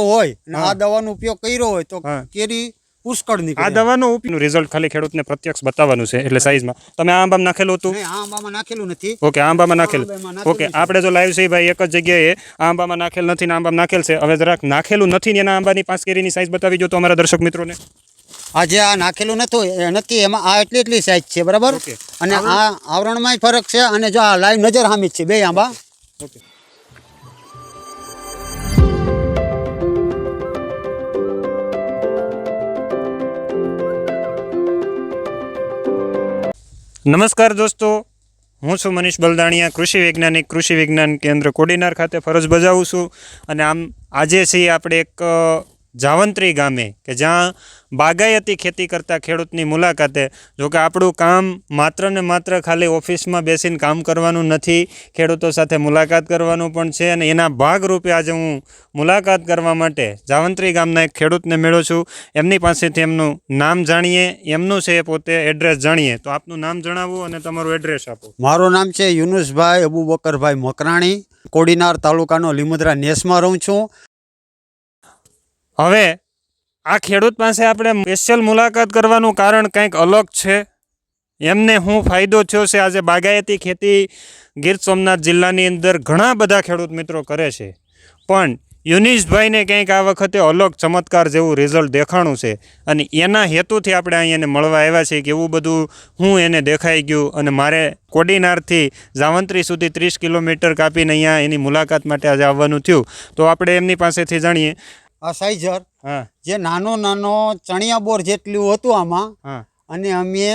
હોય ને આ દવાનો ઉપયોગ કર્યો હોય તો કેરી પુષ્કળ નીકળે। આ દવાનો ઉપયોગ રિઝલ્ટ ખાલી ખેડૂતને પ્રત્યક્ષ બતાવવાનું છે એટલે સાઈઝમાં તમે આ આંબામાં નાખેલું હતું? નહીં, આ આંબામાં નાખેલું નથી। ઓકે, આંબામાં નાખેલું। ઓકે, આપણે જો લાઈવ છે ભાઈ એક જ જગ્યાએ આ આંબામાં નાખેલ નથી ને આંબામાં નાખેલ છે। હવે જરાક નાખેલું નથી ને એના આંબાની 5 કેરીની સાઈઝ બતાવી દો તો અમારા દર્શક મિત્રોને। આ જે આ નાખેલું નથી એમાં આ એટલી સાઈઝ છે, બરાબર? અને આ આવરણમાં ફરક છે અને જો આ લાઈવ નજર સામે જ છે બે આંબા। ઓકે, નમસ્કાર દોસ્તો, હું છું મનીષ બલદાણિયા, કૃષિ વૈજ્ઞાનિક, કૃષિ વિજ્ઞાન કેન્દ્ર કોડીનાર ખાતે ફરજ બજાવું છું। અને આજે છીએ આપણે એક જાવંત્રી ગામે કે જ્યાં બાગાયતી ખેતી કરતા ખેડૂતની મુલાકાતે। જો કે આપણું કામ માત્ર ને માત્ર ખાલી ઓફિસમાં બેસીને કામ કરવાનું નથી, ખેડૂતો સાથે મુલાકાત કરવાનું પણ છે। અને એના ભાગરૂપે આજે હું મુલાકાત કરવા માટે જાવંત્રી ગામના એક ખેડૂતને મળ્યો છું। એમની પાસેથી એમનું નામ જાણીએ, એમનું છે પોતે એડ્રેસ જાણીએ। તો આપનું નામ જણાવો અને તમારું એડ્રેસ આપો। મારું નામ છે યુનુસભાઈ અબુબકરભાઈ મકરાણી, કોડીનાર તાલુકાનો લીમુદ્રા નેસમાં રહું છું। હવે આ ખેડૂત પાસે આપણે સ્પેશિયલ મુલાકાત કરવાનું કારણ કંઈક અલગ છે। એમને શું ફાયદો થયો છે? આજે બાગાયતી ખેતી ગીર સોમનાથ જિલ્લાની અંદર ઘણા બધા ખેડૂત મિત્રો કરે છે, પણ યુનિસભાઈને કંઈક આ વખતે અલગ ચમત્કાર જેવું રિઝલ્ટ દેખાણું છે। અને એના હેતુથી આપણે અહીંયાને મળવા આવ્યા છીએ કે એવું બધું હું એને દેખાઈ ગયું અને મારે કોડીનારથી જાવંત્રી સુધી 30 કિલોમીટર કાપીને અહીંયા એની મુલાકાત માટે આજે આવવાનું થયું। તો આપણે એમની પાસેથી જાણીએ। આ સાઈઝર જે નાનો ચણિયા બોર જેટલું હતું આમાં, અને અમે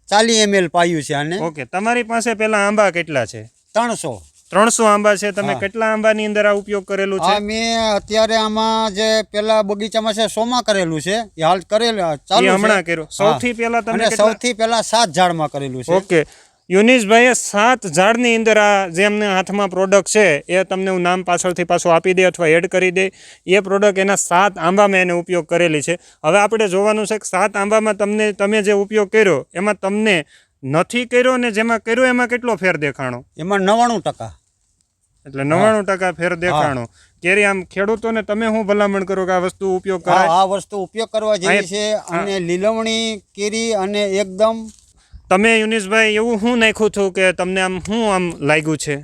40 ml પાયું છે આને। ઓકે, તમારી પાસે પેલા આંબા કેટલા છે? 300 આંબા છે। તમે કેટલા આંબાની અંદર આ ઉપયોગ કરેલું છે? મેં અત્યારે આમાં જે પેલા બગીચામાં છે 100 માં કરેલું છે, એ હાલ કરેલું ચાલુ હમણાં કર્યો। સૌથી પહેલા તમે સૌથી પહેલા 7 ઝાડમાં કરેલું છે। ઓકે, યુનિસભાઈએ 7 ઝાડની અંદર આ જે એમને હાથમાં પ્રોડક્ટ છે એ તમને હું નામ પાછળથી પાછું આપી દે અથવા એડ કરી દે। એ પ્રોડક્ટ એના 7 આંબામાં એને ઉપયોગ કરેલી છે। હવે આપણે જોવાનું છે કે 7 આંબામાં તમે જે ઉપયોગ કર્યો એમાં તમને નથી કર્યો ને જેમાં કર્યો એમાં કેટલો ફેર દેખાણો? એમાં 99%। એટલે 99% ફેર દેખાણો। કેરી આમ ખેડૂતોને તમે શું ભલામણ કરો કે આ વસ્તુ ઉપયોગ કરાય? આ વસ્તુ ઉપયોગ કરવા જેવી છે અને લીલવણી કેરી અને એકદમ। તમે યુનિસભાઈ એવું શું નાખ્યું હતું કે તમને આમ શું આમ લાગ્યું છે?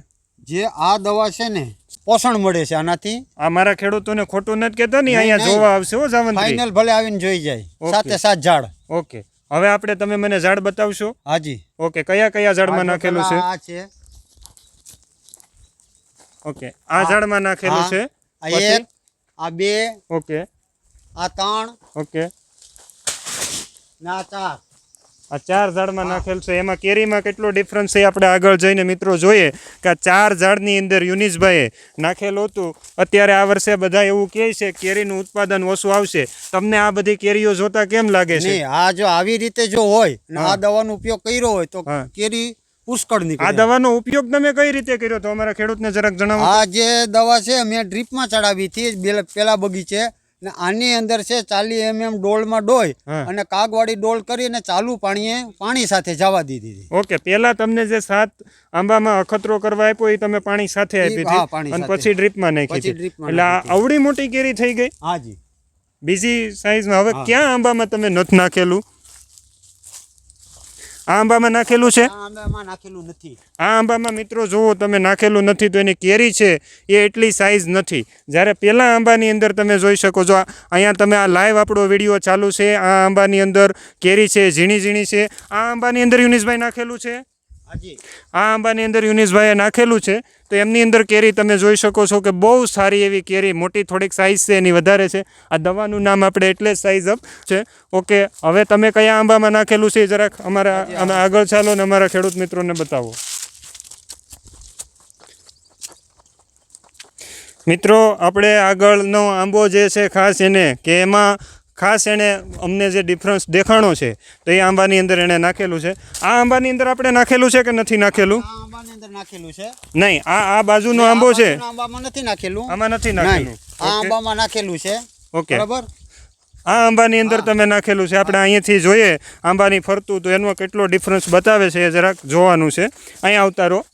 જે આ દવા છે ને પોષણ મળે છે આનાથી। આ મારા ખેડૂતોને ખોટું નથી કહેતા ને, અહીંયા જોવા આવશે હો જાવંત્રી, ફાઇનલ ભલે આવીને જોઈ જાય। સાથે 7 ઝાડ। ઓકે, હવે આપણે તમે મને ઝાડ બતાવશો? હાજી। ઓકે, કયા કયા ઝાડમાં નાખેલું છે? આ છે। ઓકે, આ ઝાડમાં નાખેલું છે, આ 1, આ 2, ઓકે, આ 3, ઓકે, ના 4। આ 4 ઝાડમાં નાખેલ છે। એમાં કેરીમાં કેટલો ડિફરન્સ છે આપણે આગળ જઈને મિત્રો જોઈએ કે આ 4 ઝાડની અંદર યુનિસભાઈએ નાખેલું હતું। અત્યારે આ વર્ષે બધા એવું કહે છે કેરીનું ઉત્પાદન ઓછું આવશે। તમને આ બધી કેરીઓ જોતા કેમ લાગે છે? આ જો આવી રીતે જો હોય ને આ દવાનો ઉપયોગ કર્યો હોય તો કેરી પુષ્કળ નીકળે। આ દવાનો ઉપયોગ તમે કઈ રીતે કર્યો તો અમારા ખેડૂતને જરાક જણાવો। આ જે દવા છે મેં ડ્રીપમાં ચડાવી હતી પેલા બગીચે, ને આની અંદર છે 40 mm ડોલમાં ડોય અને કાગવાળી ડોલ કરીને ચાલુ પાણી સાથે જવા દીધી। ઓકે, પેલા તમને જે 7 આંબામાં અખતરો કરવા આપ્યો એ તમે પાણી સાથે આપી હતી અને પછી ડ્રીપમાં નાખી હતી, એટલે આ આવડી મોટી કેરી થઈ ગઈ। હાજી। બીજી સાઈઝમાં હવે ક્યાં આંબામાં તમે નથી નાખેલું? આ આંબામાં નાખેલું છે? આ આંબામાં નાખેલું નથી। આ આંબામાં મિત્રો જુઓ તમે નાખેલું નથી તો એની કેરી છે એ એટલી સાઈઝ નથી। જ્યારે પેલા આંબાની અંદર તમે જોઈ શકો છો, અહીંયા તમે આ લાઈવ આપણો વિડીયો ચાલુ છે, આ આંબાની અંદર કેરી છે ઝીણી ઝીણી છે। આ આંબાની અંદર યુનિસભાઈ નાખેલું છે? હાજી। આ આંબાની અંદર યુનિસભાઈએ નાખેલું છે તો એમની અંદર કેરી તમે જોઈ શકો છો કે બહુ સારી એવી કેરી, મોટી થોડીક સાઈઝ છે એની વધારે છે। આ દવાનું નામ આપણે એટલે જ સાઈઝ અપ છે। ઓકે, હવે તમે કયા આંબામાં નાખેલું છે જરાક અમારા આગળ ચાલો ને અમારા ખેડૂત મિત્રોને બતાવો। મિત્રો, આપણે આગળનો આંબો જે છે ખાસ એને કે એમાં ખાસ એણે અમને જે ડિફરન્સ દેખાણો છે તો એ આંબાની અંદર એણે નાખેલું છે। આ આંબાની અંદર આપણે નાખેલું છે કે નથી નાખેલું? આ આંબાની અંદર નાખેલું છે। નહીં, આ બાજુનો આંબો છે, આંબામાં નથી નાખેલું। આમાં નથી નાખેલું। આ આંબામાં નાખેલું છે। ઓકે, બરાબર। આ આંબાની અંદર તમે નાખેલું છે। આપણે અહીંયાથી જોઈએ આંબાની ફરતું તો એનો કેટલો ડિફરન્સ બતાવે છે એ જરાક જોવાનું છે। અહીંયા આવતા રહો।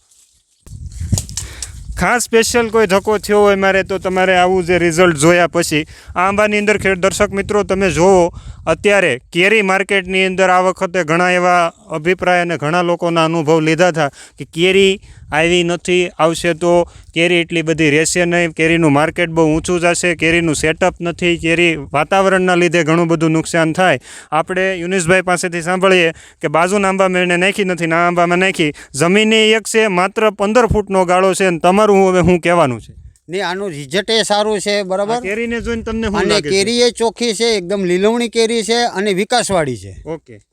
ખાસ સ્પેશિયલ કોઈ ધક્કો થયો હોય મારે તો તમારે આવું જે રિઝલ્ટ જોયા પછી આ આંબાની અંદર દર્શક મિત્રો તમે જુઓ અત્યારે કેરી માર્કેટની અંદર આ વખતે ઘણા એવા અભિપ્રાય અને ઘણા લોકોના અનુભવ લીધા હતા કે કેરી આવી નથી, આવશે તો કેરી એટલી બધી રહેશે નહીં, કેરીનું માર્કેટ બહુ ઊંચું જશે, કેરીનું સેટઅપ નથી, કેરી વાતાવરણના લીધે ઘણું બધું નુકસાન થાય. આપણે યુનિસભાઈ પાસેથી સાંભળીએ કે બાજુના આંબામાં એને નાખી નથી ને આ આંબામાં નાખી, જમીને એક છે, માત્ર 15 ફૂટનો ગાળો છે, અને તમારું હવે શું કહેવાનું છે? ને આનું રિઝલ્ટ એ સારું છે, બરાબર. કેરીને જોઈને તમને શું અને લાગે છે? કેરી એ ચોખ્ખી છે, એકદમ લીલવણી કેરી છે અને વિકાસવાળી છે. ઓકે.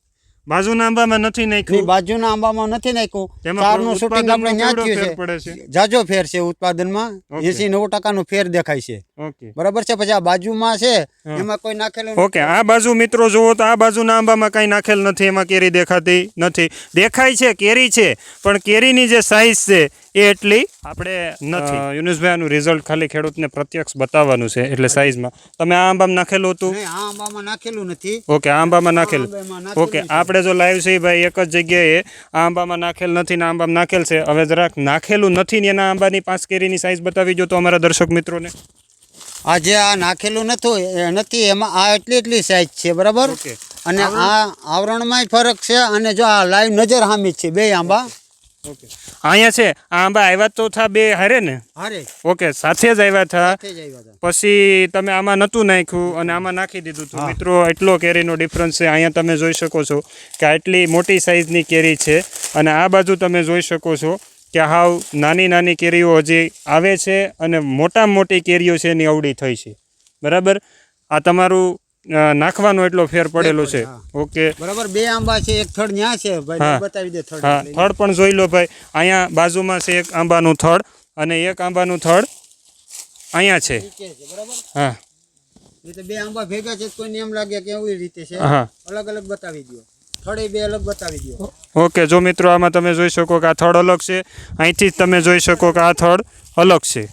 બાજુના આંબામાં નથી નાખ્યું? બાજુના આંબામાં નથી નાખ્યું. ચારનું શૂટિંગ આપણે ન્યા જ થયું છે. જાજો ફેર છે ઉત્પાદનમાં, 80-90% ફેર દેખાય છે. ઓકે, બરાબર છે. પછી આ બાજુમાં છે એમાં કોઈ નાખેલું. ઓકે, આ બાજુ મિત્રો જુઓ તો આ બાજુના આંબામાં કાંઈ નાખેલ નથી, એમાં કેરી દેખાતી નથી. દેખાય છે કેરી છે, પણ કેરીની જે સાઈઝ છે એ એટલી આપણે નથી. યુનુસભાઈ આનું રિઝલ્ટ ખાલી ખેડૂતને પ્રત્યક્ષ બતાવવાનું છે, એટલે સાઈઝમાં. તમે આ આંબામાં નાખેલું હતું? આ આંબામાં નાખેલું નથી. ઓકે, આ આંબામાં નાખેલું. ઓકે, આપણે જો લાઈવ છે ભાઈ એક જ જગ્યાએ આ આંબામાં નાખેલ નથી ને આંબામાં નાખેલ છે. હવે જરાક નાખેલું નથી ને એના આંબાની 5 કેરીની સાઈઝ બતાવી જો તો અમારા દર્શક મિત્રોને. આજે આ નાખેલું નથી એમાં આ એટલી સાઈઝ છે, બરાબર. અને આ આવરણમાં ફરક છે. અને જો આ લાઈવ નજર સામી છે બે આંબા. ઓકે, અહીંયા છે આ આંબા આવ્યા તો થા બે હારે ને? હારે. ઓકે, સાથે જ આવ્યા થા. પછી તમે આમાં નહોતું નાખ્યું અને આમાં નાખી દીધું હતું. મિત્રો એટલો કેરીનો ડિફરન્સ છે. અહીંયા તમે જોઈ શકો છો કે આટલી મોટી સાઈઝની કેરી છે, અને આ બાજુ તમે જોઈ શકો છો કે હાવ નાની નાની કેરીઓ હજી આવે છે, અને મોટામાં મોટી કેરીઓ છે એની અવળી થઈ છે, બરાબર. આ તમારું નાખવાનો એટલો ફેર પડેલો છે. ઓકે, બરાબર. બે આંબા છે, એક થડ ન્યા છે ભાઈ, બતાવી દે થડ. હા, થડ પણ જોઈ લો ભાઈ. અહીંયા બાજુમાં છે એક આંબાનું થડ, અને એક આંબાનું થડ અહીંયા છે. હા, એટલે બે આંબા ભેગા છે, કોઈને એમ લાગે કે એવી રીતે છે. હા, અલગ અલગ બતાવી દો. થડે બે અલગ બતાવી દો. ઓકે, જો મિત્રો આમાં તમે જોઈ શકો કે આ થડ અલગ છે, અહીંથી જ તમે જોઈ શકો કે આ થડ અલગ છે.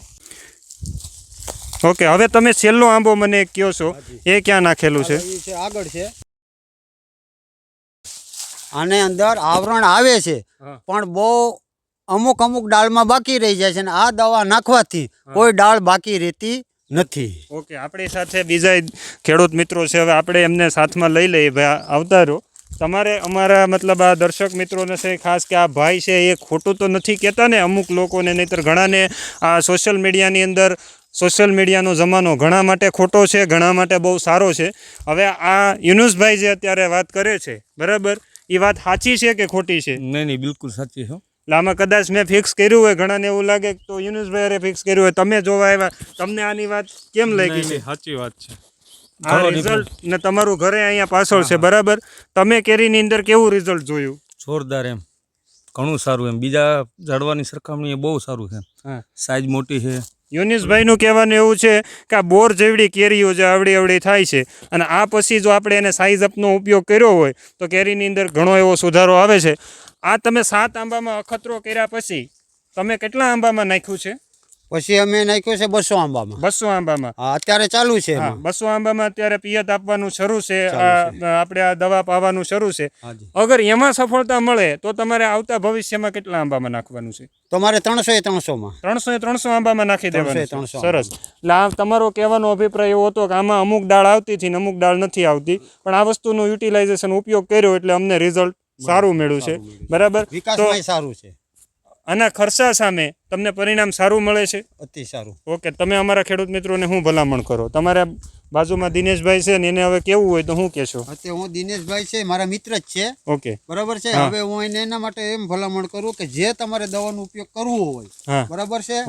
ઓકે, હવે તમે છેલ્લો આંબો મને કહો છો એ ક્યાં નાખેલું છે? આગળ છે. આને અંદર આવરણ આવે છે, પણ બહુ અમુક ડાળમાં બાકી રહી જાય છે, અને આ દવા નાખવાથી કોઈ ડાળ બાકી રહેતી નથી. ઓકે, આપણી સાથે બીજા ખેડૂત મિત્રો છે, હવે આપણે એમને સાથમાં લઈ લઈએ. ભાઈ આવતા રહો. તમારે અમારા મતલબ આ દર્શક મિત્રોને છે ખાસ કે આ ભાઈ છે એ ખોટું તો નથી કહેતા ને અમુક લોકોને, નહીંતર ઘણાને આ સોશિયલ મીડિયાની અંદર સોશિયલ મીડિયાનો જમાનો ઘણા માટે ખોટો છે, ઘણા માટે બહુ સારો છે. હવે આ યુનુસભાઈ જે અત્યારે વાત કરે છે, બરાબર, એ વાત સાચી છે કે ખોટી છે? નહીં, બિલકુલ સાચી છે. આમાં કદાચ મેં ફિક્સ કર્યું હોય, ઘણાને એવું લાગે તો યુનુસભાઈ ફિક્સ કર્યું હોય, તમે જોવા આવ્યા, તમને આની વાત કેમ લાગી છે? સાચી વાત છે. આ રિઝલ્ટ ને તમારું ઘરે અહીંયા પાછળ છે, બરાબર. તમે કેરીની અંદર કેવું રિઝલ્ટ જોયું? જોરદાર, એમ ઘણું સારું. એમ બીજા ઝાડવાની સરખામણીએ બહુ સારું છે. હા, સાઈઝ મોટી છે. યુનિસભાઈનું કહેવાનું એવું છે કે આ બોર જેવડી કેરીઓ જે આવડી થાય છે, અને આ પછી જો આપણે એને સાઈઝ અપનો ઉપયોગ કર્યો હોય તો કેરીની અંદર ઘણો એવો સુધારો આવે છે. આ તમે 7 આંબામાં અખતરો કર્યા પછી તમે કેટલા આંબામાં નાખ્યું છે? પછી અમે નાખ્યું છે 200 આંબામાં. 200 આંબામાં અત્યારે ચાલુ છે. 200 આંબામાં અત્યારે પિયત આપવાનું શરૂ છે, આપણે આ દવા પાવાનું શરૂ છે. અગર એમાં સફળતા મળે તો તમારે આવતા ભવિષ્યમાં કેટલા આંબામાં નાખવાનું છે? તમારે 300-300 માં 300 આંબામાં નાખી દેવાનું. 300. સરસ. એટલે આ તમારો કહેવાનો અભિપ્રાય એવો હતો કે આમાં અમુક ડાળ આવતી હતી ને અમુક ડાળ નથી આવતી, પણ આ વસ્તુનું યુટિલાઇઝેશન ઉપયોગ કર્યો એટલે અમને રિઝલ્ટ સારું મળ્યું છે, બરાબર. વિકાસમાં સારું છે. આના ખર્ચા સામે તમને પરિણામ સારું મળે છે? અતિ સારું. ઓકે, તમે અમારા ખેડૂત મિત્રોને શું ભલામણ કરો? તમારા બાજુમાં દિનેશભાઈ છે ને એને હવે કેવું હોય તો શું કહેશો? હું દિનેશભાઈ છે મારા મિત્ર જ છે. ઓકે, બરાબર છે. હવે હું એને એના માટે એમ ભલામણ કરું કે જે તમારે દવાનો ઉપયોગ કરવો હોય, બરાબર છે,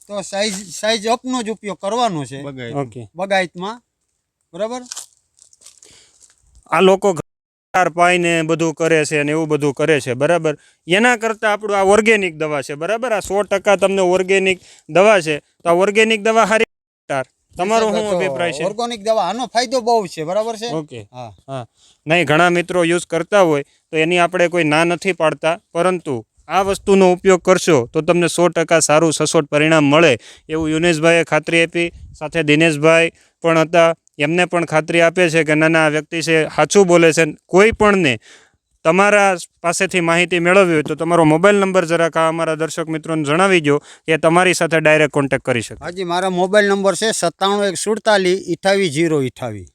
તો સાઈઝ અપનો જ ઉપયોગ કરવાનો છે. ઓકે, બગાયતમાં, બરાબર. આ લોકો પાઈને બધું કરે છે અને એવું બધું કરે છે, બરાબર. એના કરતાં આપણું આ ઓર્ગેનિક દવા છે, બરાબર. આ 100% તમને ઓર્ગેનિક દવા છે, તો આ ઓર્ગેનિક દવા સારી. તમારો શું અભિપ્રાય છે? ઓર્ગેનિક દવા આનો ફાયદો બહુ છે, બરાબર છે. ઓકે, હા, નહીં, ઘણા મિત્રો યુઝ કરતા હોય તો એની આપણે કોઈ ના નથી પાડતા, પરંતુ આ વસ્તુનો ઉપયોગ કરશો તો તમને 100% સારું સચોટ પરિણામ મળે એવું યુનેશભાઈએ ખાતરી આપી. સાથે દિનેશભાઈ પણ હતા, એમને પણ ખાતરી આપે છે કે ના આ વ્યક્તિ છે સાચું બોલે છે. કોઈ પણને તમારા પાસેથી માહિતી મેળવવી હોય તો તમારો મોબાઈલ નંબર જરાક આ અમારા દર્શક મિત્રોને જણાવી દો કે તમારી સાથે ડાયરેક્ટ કોન્ટેક્ટ કરી શકે. હાજી, મારા મોબાઈલ નંબર છે 9714482028.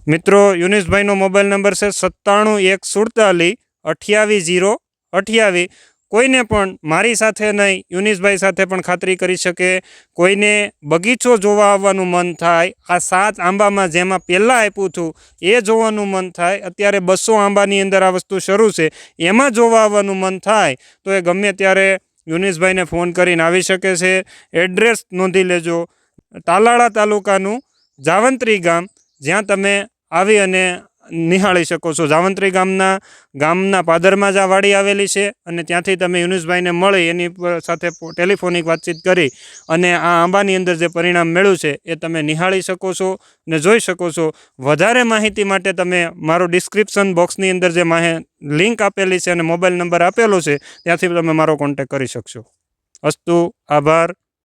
મિત્રો, યુનિસભાઈનો મોબાઈલ નંબર છે 9714482028. કોઈને પણ મારી સાથે નહીં, યુનિસભાઈ સાથે પણ ખાતરી કરી શકે. કોઈને બગીચો જોવા આવવાનું મન થાય, આ 7 આંબામાં જેમાં પહેલાં આપ્યું હતું એ જોવાનું મન થાય, અત્યારે 200 આંબાની અંદર આ વસ્તુ શરૂ છે, એમાં જોવા આવવાનું મન થાય તો એ ગમે ત્યારે યુનિસભાઈને ફોન કરીને આવી શકે છે. એડ્રેસ નોંધી લેજો, તાલાળા તાલુકાનું જાવંત્રી ગામ, જ્યાં તમે આવી અને નિહાળી શકો છો. જાવંત્રી ગામના પાદરમાં જ આ વાડી આવેલી છે અને ત્યાંથી તમે યુનુસભાઈને મળી એની સાથે ટેલિફોનિક વાતચીત કરી અને આ આંબાની અંદર જે પરિણામ મેળવ્યું છે એ તમે નિહાળી શકો છો ને જોઈ શકો છો. વધારે માહિતી માટે તમે મારો ડિસ્ક્રિપ્શન બોક્સની અંદર જે લિંક આપેલી છે અને મોબાઈલ નંબર આપેલો છે ત્યાંથી તમે મારો કોન્ટેક્ટ કરી શકશો. અસ્તુ, આભાર.